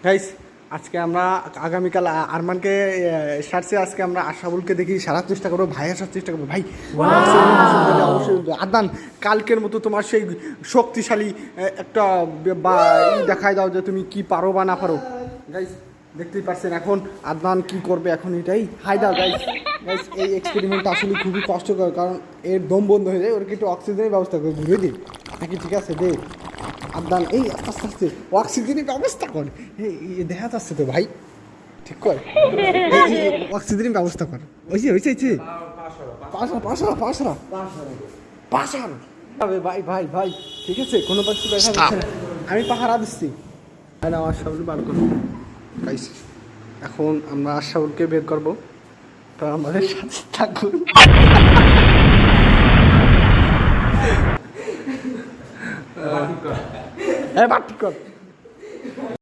Guys আজকে আমরা আগামীকাল আরমানকে সারছে, আজকে আমরা আশাবুলকে দেখি সারার চেষ্টা করবো, ভাই আসার চেষ্টা করবো। ভাই অবশ্যই আদান, কালকের মতো তোমার সেই শক্তিশালী একটা দেখাই দাও যে তুমি কি পারো বা না পারো। গাইস দেখতেই পাচ্ছেন এখন আদনান কি করবে, এখন এটাই হাই দাও। গাইস গাইস এই এক্সপেরিমেন্টটা আসলে খুবই কষ্টকর, কারণ এর দম বন্ধ হয়ে যায়, ওর একটু অক্সিজেনের ব্যবস্থা করে ঘুরে দিই নাকি? ঠিক আছে দে আদান, এই আস্তে আস্তে আস্তে অক্সিজেনের ব্যবস্থা কর। এই দেখা যাচ্ছে তো ভাই, ঠিক কর, অক্সিজেনের ব্যবস্থা কর। ওইছে ওইছে ওইছে পাশার ভাই ভাই ভাই, ঠিক আছে কোনো কিছু দেখা যাচ্ছে না, আমি পাহারা দিচ্ছি। না আশাবুল বার করবো। গাইস এখন আমরা আশাবুলকে বের করবো, তো আমাদের সাথে থাকুন। হ্যাঁ ঠিক কর।